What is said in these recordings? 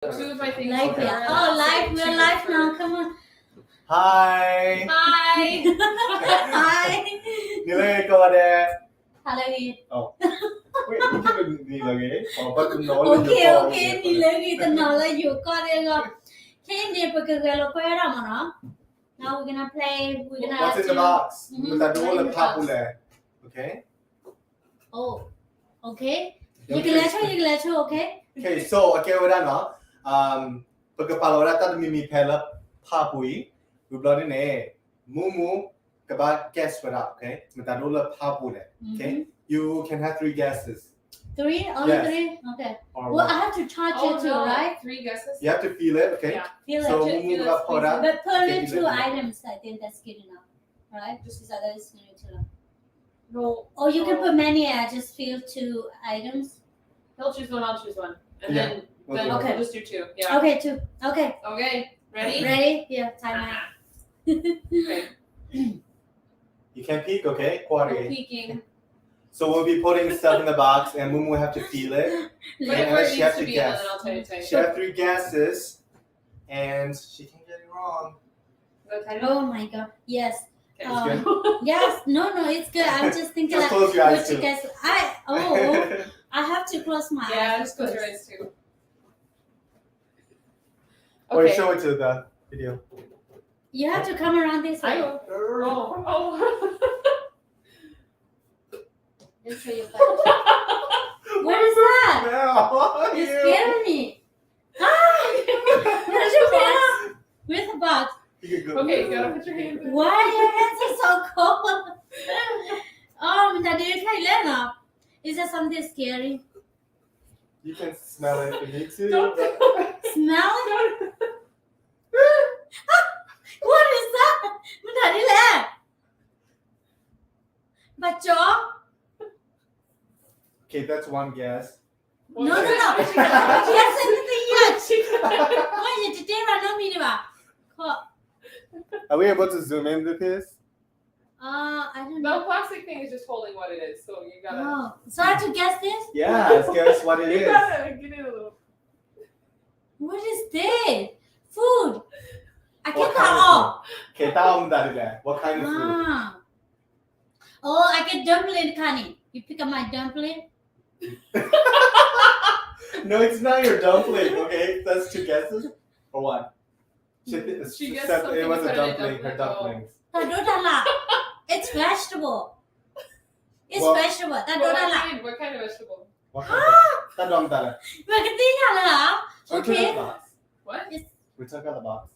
Two of my things. Live, are yeah. on Oh, the live. same We're two live for- now. Come on. Hi. Hi. Hi. Nilay ko ada. Hello. Oh. Wait, you can be lagi. Oh, but the knowledge. Okay. Nilay the knowledge you got it. Can you put a girl Now we're gonna play. We're gonna. What's in the box? Mhm. With that What in all the the box? papule. Okay. Oh. Okay. You can let you. Okay. Okay, so okay, we're done now. Pagkapalawala tayo mimi pela papui. We blood in a MuMu kabat guess what up. Okay. With that all the papule. Okay. You can have 3 guesses. 3? Only Yes. 3? Okay. Or Well, what? I have to charge Oh, it too, no. right? 3 guesses. You have to feel it. Okay. Yeah. Feel So it. MuMu kabat pora. But put Okay, only 2 let me know. items. I think that's good enough, right? Just because that is new too. No. Or you can no. put many. I just feel 2 items. He'll choose one. I'll choose one. And Yeah. then Okay. we'll just do 2. Yeah. Okay, 2. Okay. Okay. Ready? Ready? Yeah. Time out. Okay. You can peek. Okay. No Quarry. peeking. So we'll be putting stuff in the box, and MuMu will have to feel it. Put Yeah, it where it she needs has to to be, guess. and then I'll tell you. Tell you. She had 3 guesses, and she can get it wrong. Is that tight? Oh my god. Yes. Okay. It's good? Yes. No, it's good. I'm just thinking Just like close your eyes what you too. guys. I have to close my Yeah, eyes. just close your eyes too. Or Okay. show it to the video. You have to come around this I way. will. Oh. Let's show you. What is that? No, You scared me. Where's your hand? Where's the box? You can go. Okay, you gotta put your hands in. Why your hands are so cold? Is there something scary? You can smell it if you need to. Don't. Smell it? What is that? Bacho? Okay, that's one guess. No. Yes, anything yet. Why you today run me Are we able to zoom in with this? I don't The know. plastic thing is just holding what it is, so you gotta. Oh, so I have to guess this? Yes, guess what it You is. gotta get it a little. What is this? Food. I What get kind that of all. Okay, tao that. What kind of food? Ah. Oh, I get dumpling, Connie. You pick up my dumpling? No, it's not your dumpling, okay? That's 2 guesses? Or what? She guessed said something it was to a put in a dumpling, her dumpling. dumplings. It's vegetable. It's Well- vegetable. What kind of vegetable? What kind of Tadong tala. Okay. Okay. Box. What? We took out the box.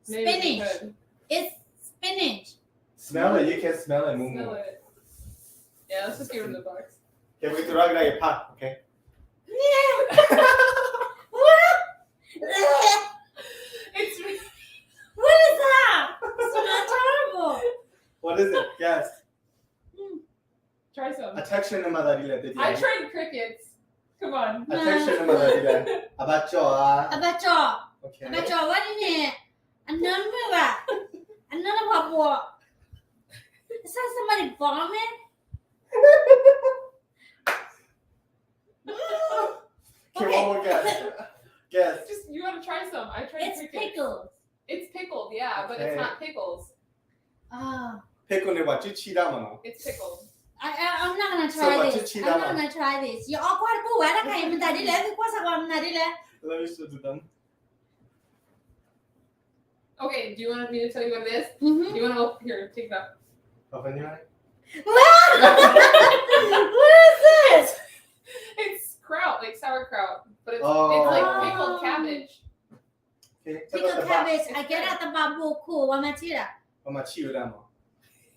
Maybe you Spinach. could. It's spinach. Smell it, you can smell it, Smell Mumu. it. Yeah, let's just give her the box. Okay, we throw it out your pot, okay? It's. What is that? It's terrible. What is it? Guess. Try some. A texture na madali did I tried crickets. Come on. A texture na madali Abacho, Abacho. Okay. Abacho, what is it? Another pop. Is that somebody vomit? Okay, one more guess. Guess. Just you gotta try some. I tried It's crickets. pickles. It's pickled, yeah, but it's Okay. not pickles. Oh, Pickle ne wa chichida mano. It's pickled. I'm not gonna So try what this. you I'm cheat not on? gonna try this. You all quite cool. I can't even tell you. Let me show to them. Okay, do you want me to tell you what it is? Mm-hmm. You want to here? Take it up. Open your eye. What is this? It's kraut, like sauerkraut, but it's Oh. like pickled cabbage. Okay, take out Pickled the cabbage. box. I get at the bamboo cool. What am I tira? Mama chiu damo.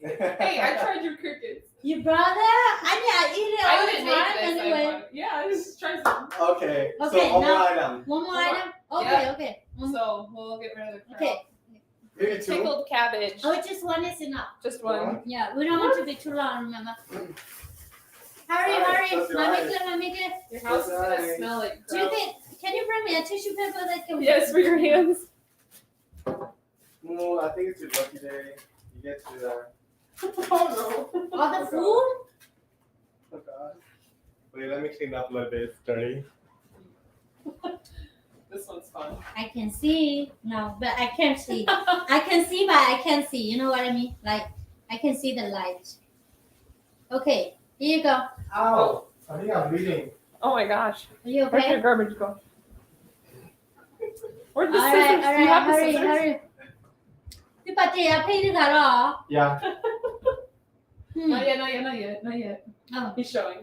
Hey, I tried your crickets. Your brother? I eat it all I the didn't make time this. anyway. I bought it. Yeah, I just tried some. Okay, so Okay, one more now- item. One more One more. item? Okay, Yeah. okay. So we'll get rid of the kraut. Okay. Maybe 2. Pickled cabbage. Oh, just one is enough. Just one. Yeah, we don't want to be too long, remember? Hurry, Alright, hurry. close your eyes. Mommy, clear. Your house is gonna Nice. smell like Do you kraut. think, can you bring me a tissue paper that can... Yes, for your hands. No, I think it's your lucky day. You get to Oh no. All the food? Oh god. Wait, let me clean up a little bit. It's dirty. This fun. I can see. No, but I can't see. I can see, but I can't see. You know what I mean? Like, I can see the light. Okay, here you go. Ow! I think I'm bleeding. Oh my gosh. Are you Where's your okay? garbage go? Where's the All scissors? right, all Do you have right, the hurry, scissors? hurry. ဒီပတ်တေးဖိတ်နေတာတော့ Yeah. Not yet, not yet, not yet, not yet. Oh. He's showing.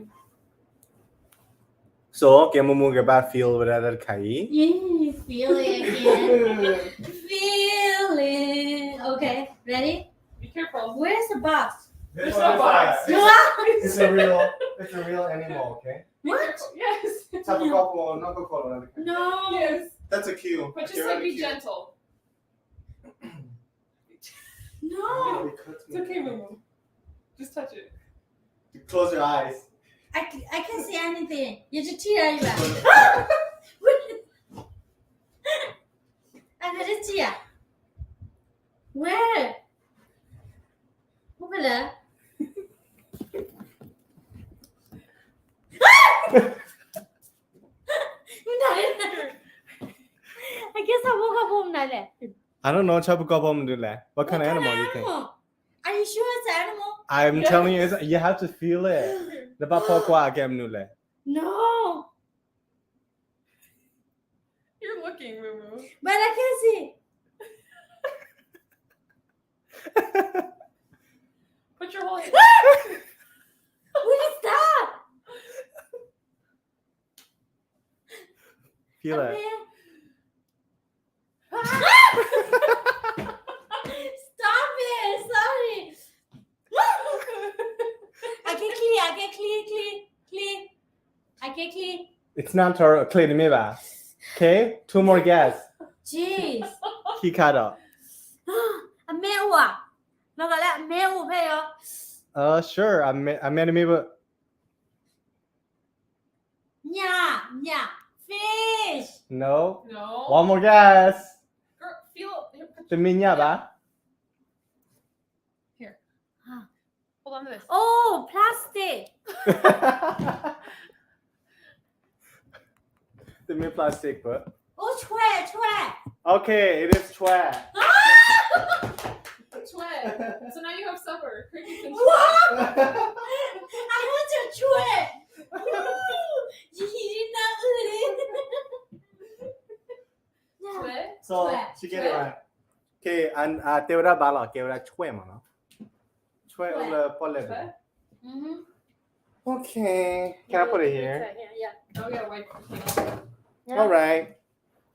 So, can MuMu get back feel with that Kai? Yeah, feel it again. Feel it. Okay, ready? Be careful. Where's the box? There's no box. It's a real animal, okay? Be careful. Yes. No. Yes. That's a cue. But just like be gentle. No. It's okay, Mumu. Just touch it. Close your eyes. I can't see anything. You just tear you back. I can't see it. Where? Over there. I guess I woke up home now. I don't know. What kind of animal you think? Are you sure it's an animal? I'm telling you, you have to feel it. The papa No. You're looking, Mumu. But I can't see. Put your whole hand. What is that? Feel it. Stop it! Sorry. I can clean. I can clean. It's not clear to me, ba. Okay, 2 more guess. Jeez. Kikado. အမဲဦးอ่ะနောက်ကလည်းအမဲဦးဖဲ့ရော Sure. I made me, but ည fish no. No. One more guess. Girl, feel. The minya, ba. Hold on to this. oh plastic The me plastic, but. โอ้ ช่วย Okay, it is twat. Twin. So now you have supper. Cricket can What? I want to ช่วยยีน่าอื่นเลย Twin. So Twat. she get it right. Okay, and Tevra bala, Kevra chwe mana. Chwe Twat. ula pole. Twin. Okay, can I put it here? Yeah. Oh yeah, white. All right.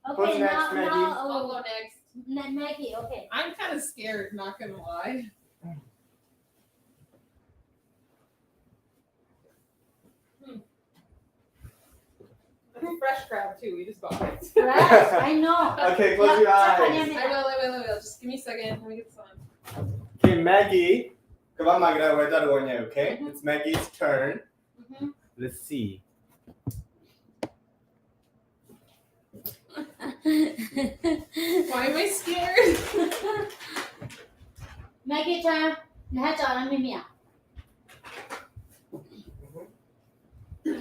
Okay, Who's next, now, Maggie? I'll go next. Maggie, okay. I'm kind of scared, not gonna lie. That's a fresh crab too. We just bought it. Right, I know. Okay, close your eyes. I will. Just give me a second. Let me get this on. Okay, Maggie. Come on, Maggie. Okay, it's Maggie's turn. Let's see. Why am I scared? Maggie turn နားကြော်ရမမြ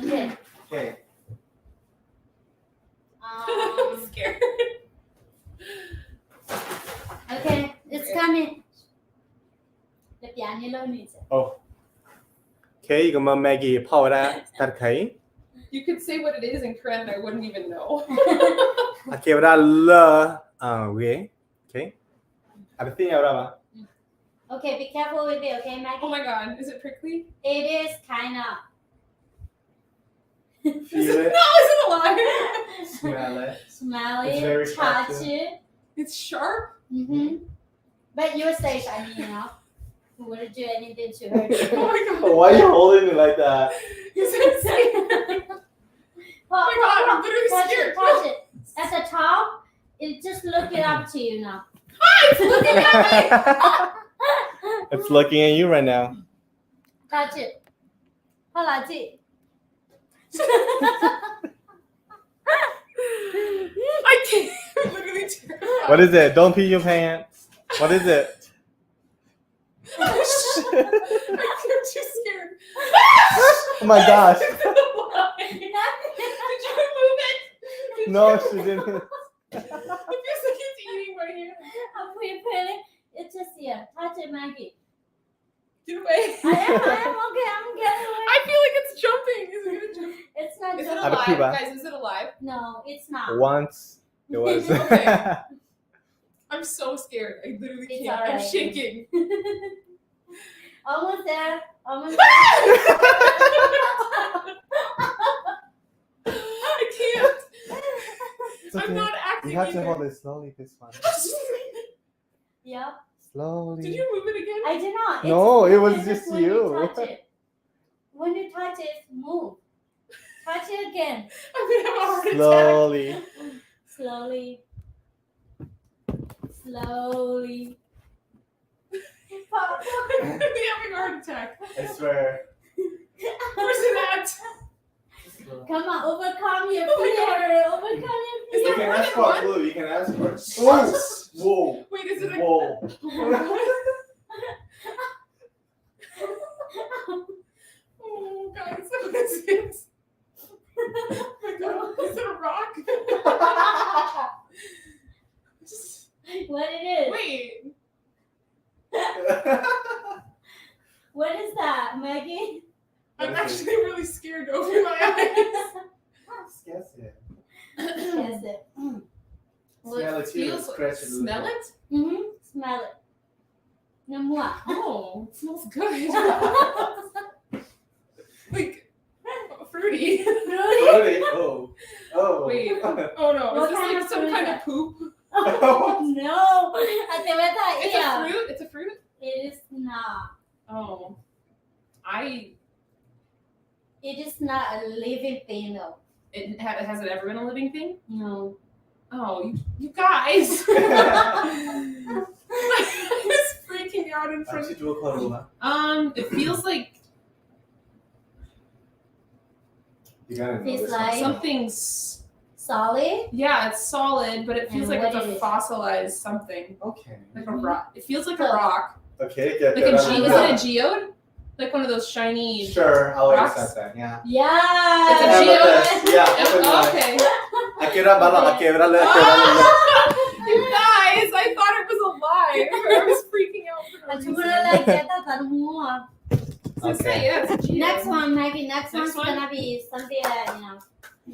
Okay. Okay. I'm scared. Okay, it's coming. လက်ပြနေလုံးနေစ Oh. Okay, come on, Maggie. Power that. Okay. You could say what it is in Korean, I wouldn't even know. Okay, but I love. Okay. Okay. I think you're right. Okay, be careful with it, okay, Maggie? Oh my god, is it prickly? It is kind of. Feel it. No, is it alive? Smell it. Smell It's it, very sharp touch too. it. It's sharp? But you're safe, I mean, you know. Who wouldn't do anything to hurt you. Oh my god. Why are you holding it like that? Is it safe? Well, Oh my god, I'm literally touch scared. it, touch it. At the top, it just look it up to you now. It's looking at me! It's looking at you right now. Touch it. Hold on, see. I can't. I'm literally terrified. What is it? Don't pee your pants. What is it? I'm too scared. Oh my gosh. Did you move it? No, she didn't. feels like it's eating my hand. I'm preparing. It's just here. Touch it, Maggie. Get away. I am okay. I'm getting away. I feel like it's jumping. Is it gonna jump? It's not Is it just. Ada alive, Cuba. guys? Is it alive? No, it's not. Once it was. Okay. I'm so scared. I literally It's can't. I'm alright. shaking. Almost there. Almost I there. can't. I'm not acting. You have to either. hold it slowly this one. Yep. Slowly. Did you move it again? I did not. No, it was it's just when you. touch it. When you touch it, move. Touch it again. I'm gonna have a heart attack. Slowly. Slowly. Slowly. I'm having a heart attack. I swear. Where's it at? Come on, overcome your Oh my fear. Overcome your Is You there fear. can more ask than for one? blue. You can ask for. Whoa! Whoa! Wait, is it a... Whoa! Oh, guys, what is it? Oh my God, is it a rock? Just... What it is? Wait. What is that, Maggie? I'm actually really scared to open my eyes. Guess it. Yes, it. Well, Smell it too. feels Scratch it a little Smell bit. it? Mm-hmm. Smell it. No more. Oh, it smells good. Like, fruity. Really? Oh. Oh. Wait. Oh no, What is this kind like of some fruit kind is of poop? Oh, no. It's It's a fruit? It's a fruit? It is not. Oh. It is not a living thing, though. Has it ever been a living thing? No. Oh, you guys. I was freaking out in front of it feels like You gotta know It's this like- one. something's Solid? yeah, it's solid, but it feels And like it's what a it is? fossilized something. Okay. Like a rock. It feels like a Close. rock. Okay, get Like a that. is it a geode? Like one of those shiny Sure, I'll rocks? accept that. Yeah. Yeah. It's a Yeah, geode? but yeah, Oh, open mine. okay. Akira bala, Akira le, Ah! Akira le. You guys, I thought it was alive. I was freaking out for no I reason. wanna like get that on more. I was gonna say, yeah, it's a geode. Next one, Maggie. Next Next one's one? gonna be something that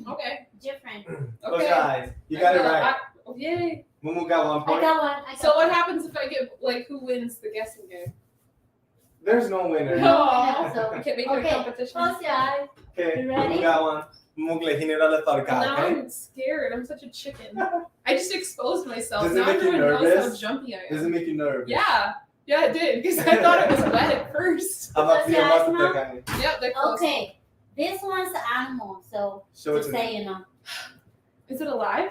Okay. different. Okay, guys, you got it right. Yay. Mumu got 1 I point. got one. So what happens if I get like who wins the guessing game? There's no winner. No. So- We can't make it a Okay. competition. Close your eyes. Okay, You ready? Mumu got 1. Mumu le hinira le tarka, Now okay? I'm scared. I'm such a chicken. I just exposed myself. Does it Now make you everyone knows how nervous? jumpy I Does am. it make you nervous? Yeah. Yeah, it did. Because I thought it was wet at first. How about Close the your eyes, amount Mom. of the Yep, they're close. Okay. This one's animal, so Show it just to me. say Is it alive?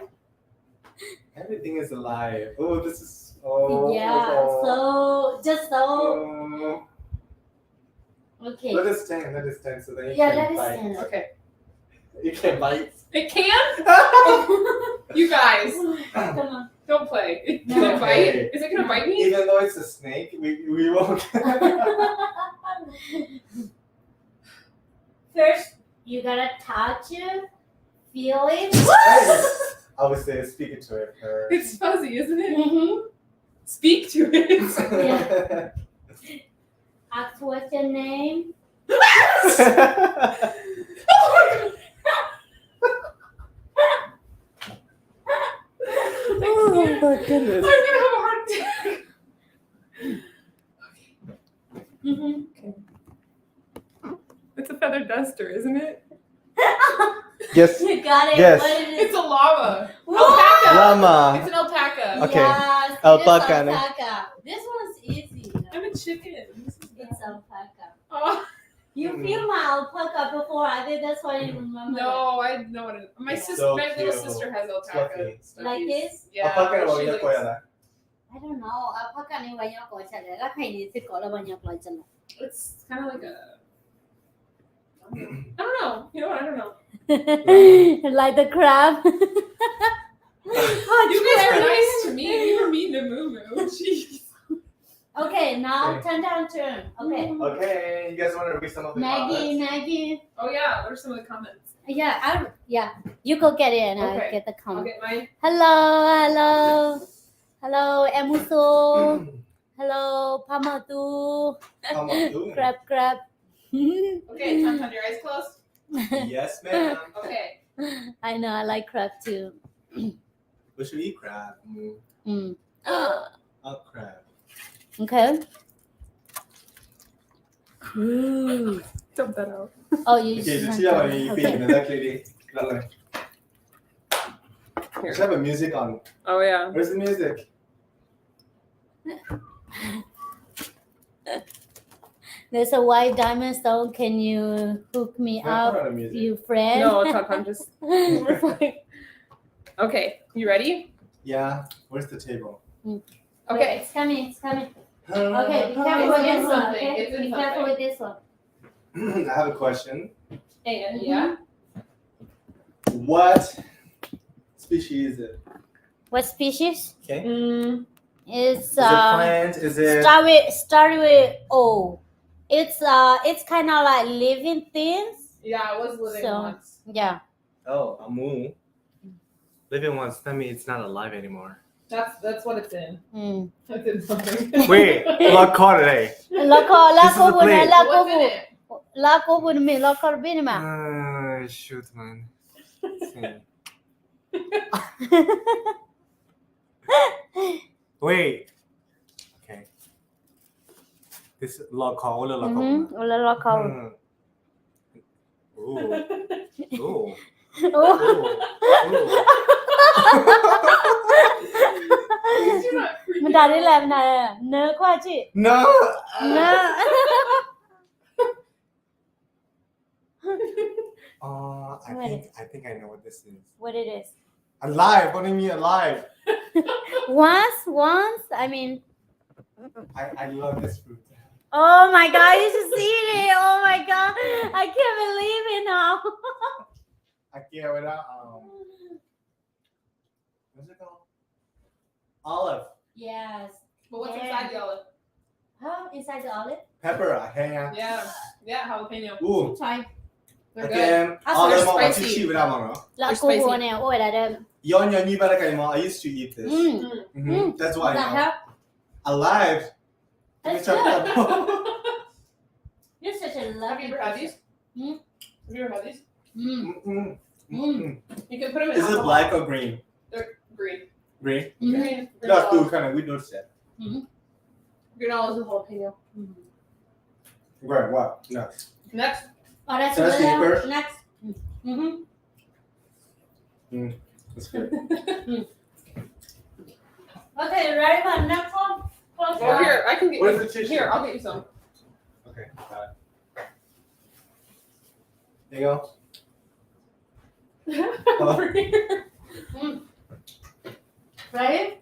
Everything is alive. Oh, this is. Oh. Yeah. Oh, So just so oh. okay. Let us stand. Let us stand so that you Yeah, can let us bite. stand. Okay. You can bite. It can? You guys, Come on. don't play. It No. can Okay. bite. Is it gonna bite me? Even though it's a snake, we won't. First, you gotta touch it, feel it. I would say speak it to it first. It's fuzzy, isn't it? Mm-hmm. Speak to it. Yeah. Ask what's your name. Oh my I'm goodness. gonna have a heart attack. Mm-hmm. It's a feather duster, isn't it? Yes. You got it. Yes. What it is? It's a llama. Whoa! Alpaca. Llama. It's an alpaca. Okay. Yes, it is Alpaca, ne? alpaca. This one's easy. I'm a chicken. This is It's alpaca. Oh, You feel my alpaca before. I think that's why you remember. no, I know what it is. My It's sister, so my little cute. sister has alpaca. Fluffy. stuff. Like this? Yeah. Alpaca she or likes- yakoyala? I don't know. Alpaca ni banyak ko siya. Lala kay ni si ko la banyak ko siya. It's kind of like a. I don't know. You know what? I don't know. Like the crab. You guys are nice to me. You were mean to MuMu. Jeez. Okay, now Okay. turn down turn. Okay. Okay, you guys want to read some of the Maggie, comments? Maggie. Oh yeah. What are some of the comments? Yeah. You go get it and I'll Okay. get the I'll comment. get mine. Hello, Emuso. Hello, Pamatu. How am I doing? Grab. Okay, ThanThan, your eyes closed. Yes, ma'am. Okay. I know, I like crab too. We should eat crab. Mm. Oh, crab. Okay. Ooh. Dump that out. Oh, you Okay, just just see how you okay. feel. Exactly. I should have a music on. Oh yeah. Where's the music? There's a white diamond stone. Can you hook me Put up, on the music. you friend? No, ThanThan, just we're fine. Okay, you ready? Yeah. Where's the table? Okay. It's coming. Okay, be careful with It's in this one. something. Okay? It's in Be careful something. with this one. I have a question. Yeah. What species is it? What species? Okay. It's Is it plant? Is it? start with O. It's kind of like living things. Yeah, I was living So- once. Yeah. Oh, a moo. Living once. That means it's not alive anymore. That's what it's in. Mm. It's in something. Wait, look, caught it, eh? Lako the plate. What's in it? Shoot, man. Wait. Okay. This log call or log call? Ooh. Ooh. Mình đặt đi làm này nớ qua chị. No. Nớ. I think I know what this is. What it is? Alive. What do you mean alive? Once. I mean. I love this fruit. Oh my God! You should see it. Oh my God! I can't believe it now. I can't without what's it called? Olive. Yes. But what's Yeah. inside the olive? Huh? Inside the olive? Pepper. Hang Yeah, jalapeno. Ooh. Try. They're good. Again, Also, olive they're on spicy. chichi without mama. Là They're cô spicy. bùa nè, ôi là đêm. Yon yon you better get I used to eat this. That's why I What the know. hell? Alive. That's Let me check good. that out. You're such a Have lovely you ever had these? person. Have you ever had these? You can put them in Is it alcohol. black or green? They're green. Green. Green. That's olive. cool, kind of. We noticed that. Green olives with jalapeno. Right. What? Next. Next. Oh, that's Can I see it good. first? Next. That's good. Okay, ready for the next one? Close Oh, your eyes. here, I can get Where's the tissue? Here, I'll get you some. Okay. Got it. There you go. Over here. Ready?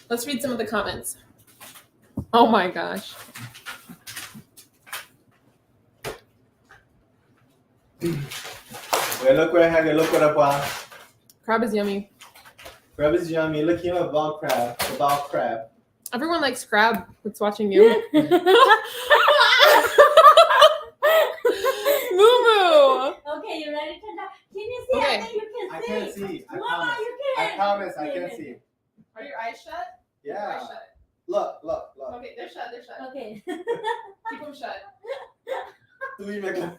Let's read some of the comments. Oh my gosh. Look where I have it. Look what I bought. Crab is yummy. Crab is yummy. Look here about crab. About crab. Everyone likes crab that's watching you. Mumu! Okay, you ready to talk? Can you see? Okay. I think you can see. I can't see. I Mama, promise. you I can. promise. I can see. Are your eyes shut? Your Yeah. eyes shut. Look. Okay, they're shut. They're shut. Okay. Keep them shut. Do we make it?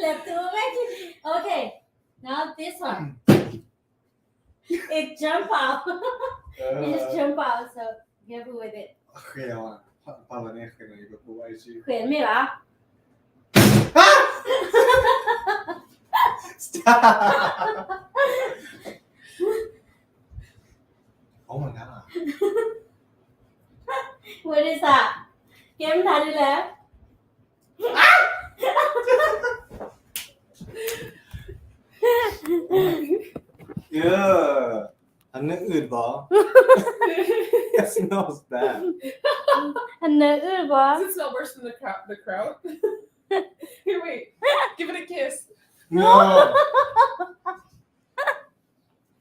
Let's do it. Okay. Now this one. It jump out. It just jump out. So careful with it. Okay, on. Pala ne khana iba ko ai si. เขียนไหมล่ะ Stop. Oh my god. What is that? เกมทันได้แล้ว Yeah. I'm not good, ball. It smells bad. อันเนื้ออื้อบอ Does it smell worse than the crowd? Here, wait. Give it a kiss. No.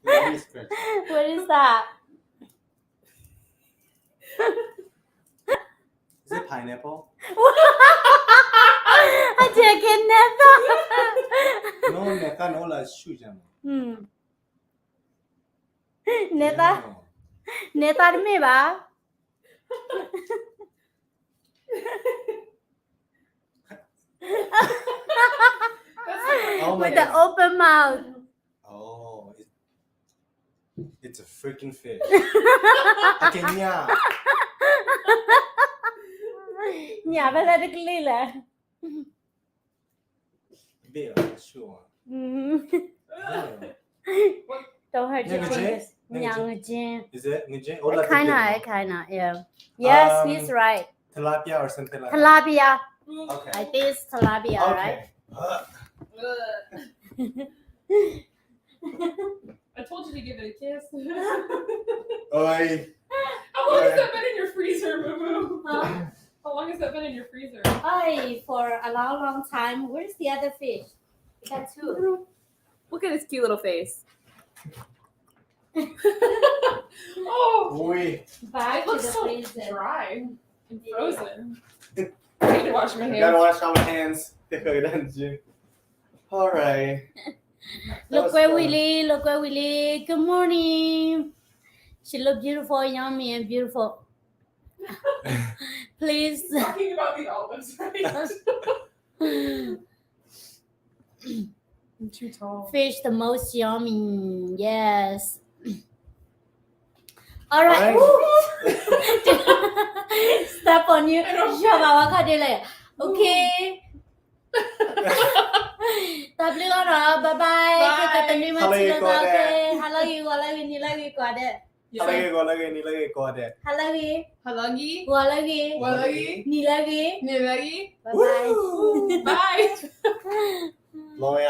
Let me scratch. What is that? Is it pineapple? again never. No, neka no la shoot jam. Neta me ba? Oh my With the god. open mouth. Oh, it's a freaking fish. Okay, yeah. Nhà bây giờ được lý là. Bear, sure. Don't hurt your Nge fingers. Nge Nyang Is it Nge? Kinda, yeah. Yes, he's right. Tilapia or something like that. Tilapia. Okay. I think it's tilapia, right? I told you to give it a kiss. Oi. How long has that been in your freezer, MuMu? Huh? How long has that been in your freezer? For a long time. Where's the other fish? We got two. Look at his cute little face. Oh, Oi. Back it to looks the so freezer. dry and frozen. I need to wash my You hands. gotta wash our hands. All right. Look where we live. Look where we live. Good morning. She look beautiful, yummy, and beautiful. Please. Talking about the olives, right? I'm too tall. Fish the most yummy. Yes. All right. Step on you. Okay. Tập đi con rồi. Bye bye. Bye. Cái tình đi mà Hello, chị you là got okay. Hello you. Ni lagi qua đây. Lagi ko de. Hello you. Halagi. Walagi. Walagi. Ni lagi. Nilagi. Bye bye. Bye. Loya.